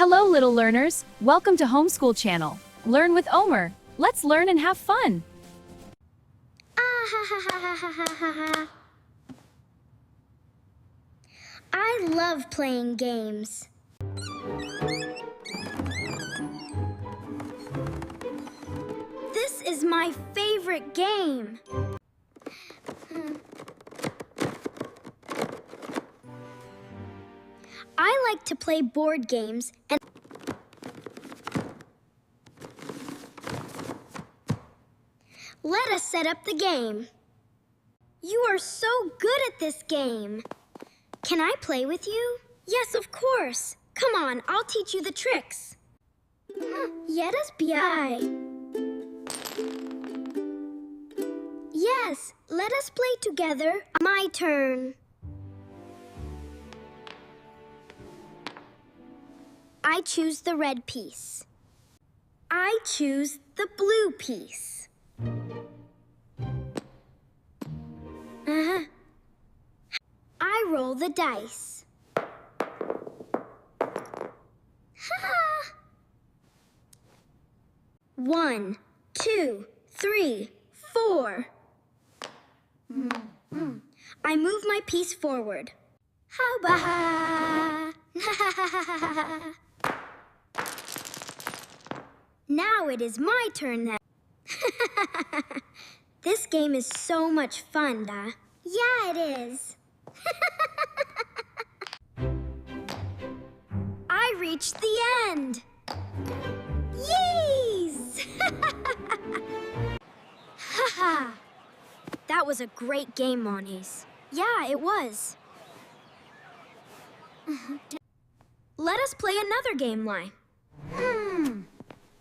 Hello, little learners. Welcome to Homeschool Channel. Learn with Omer. Let's learn and have fun. I love playing games. This is my favorite game. I like to play board games and let us set up the game. You are so good at this game. Can I play with you? Yes, of course. Come on, I'll teach you the tricks. Let us play. Yes, let us play together. My turn. I choose the red piece. I choose the blue piece. I roll the dice. 1, 2, 3, 4. I move my piece forward. Now it is my turn then. This game is so much fun, Da. Yeah, it is. I reached the end. Yees! Haha. That was a great game, Monies. Yeah, it was. Let us play another game line.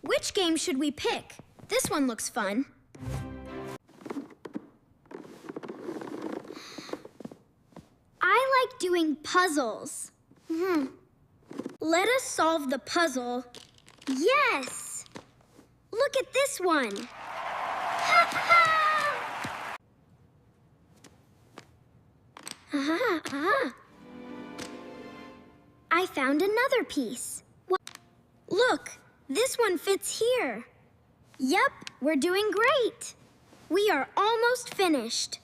Which game should we pick? This one looks fun. I like doing puzzles. Let us solve the puzzle. Yes! Look at this one. I found another piece. Look, this one fits here. Yep, we're doing great. We are almost finished.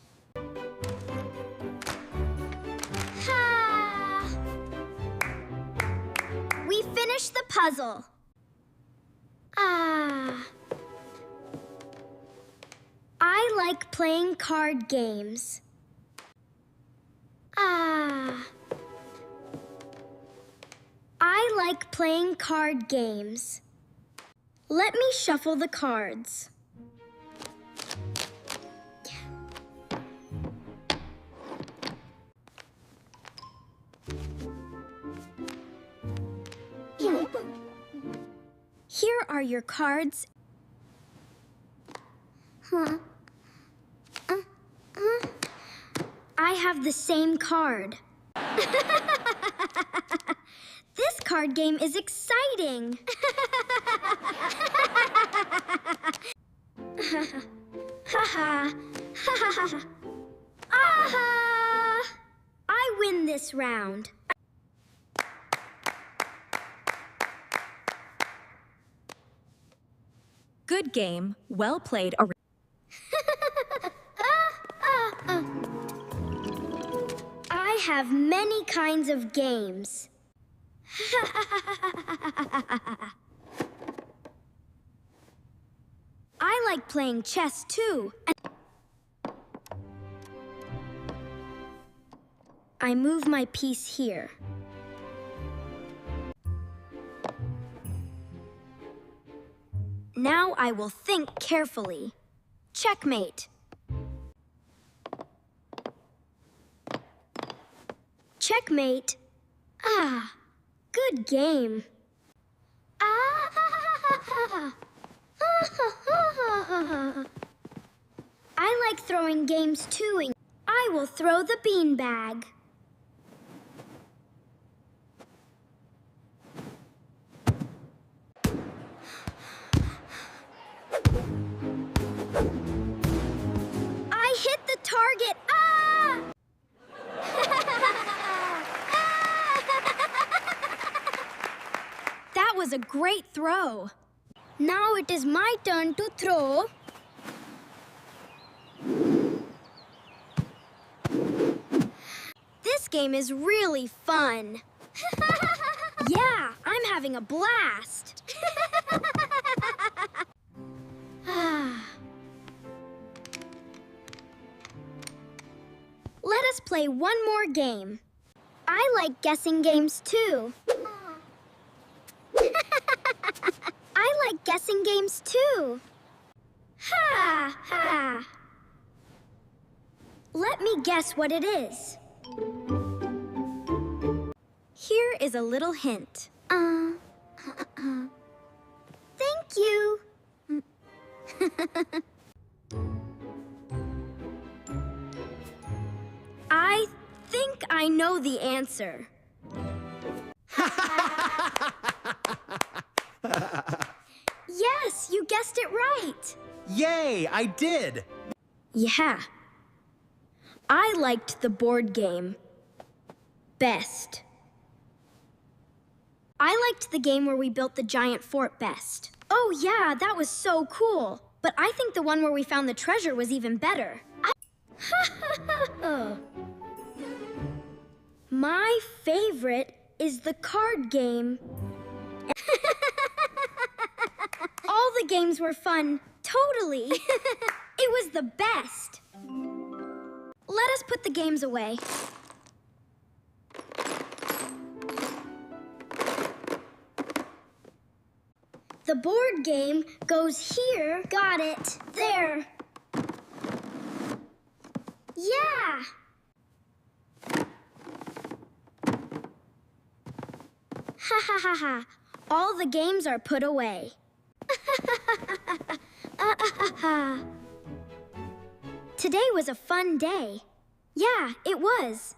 We finished the puzzle. I like playing card games. I like playing card games. Let me shuffle the cards. Here are your cards. I have the same card. This card game is exciting. I win this round. Good game. Well played. I have many kinds of games. I like playing chess too. I move my piece here. Now I will think carefully. Checkmate. Checkmate. Good game. I like throwing games too. I will throw the beanbag. I hit the target. That was a great throw. Now it is my turn to throw. This game is really fun. Yeah, I'm having a blast. Let us play one more game. I like guessing games too. I like guessing games too. Ha ha. Let me guess what it is. Here is a little hint. Thank you. I think I know the answer. Yes, you guessed it right. Yay, I did! Yeah. I liked the board game best. I liked the game where we built the giant fort best. Oh yeah, that was so cool. But I think the one where we found the treasure was even better. My favorite is the card game. All the games were fun, totally. It was the best. Let us put the games away. The board game goes here. Got it. There. Yeah. Ha ha ha ha. All the games are put away. Today was a fun day. Yeah, it was.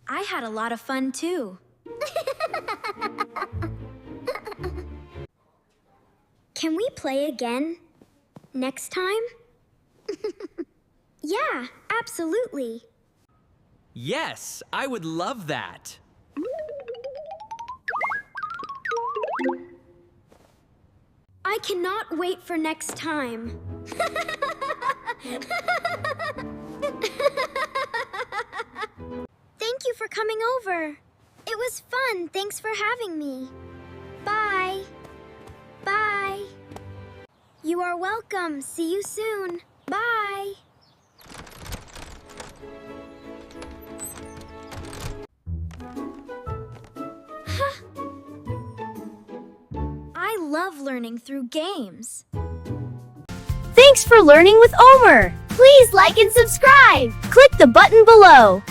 I had a lot of fun too. Can we play again? Next time? Yeah, absolutely. Yes, I would love that. I cannot wait for next time. Thank you for coming over. It was fun. Thanks for having me. Bye. Bye. You are welcome. See you soon. Bye. I love learning through games. Thanks for learning with Omer. Please like and subscribe. Click the button below.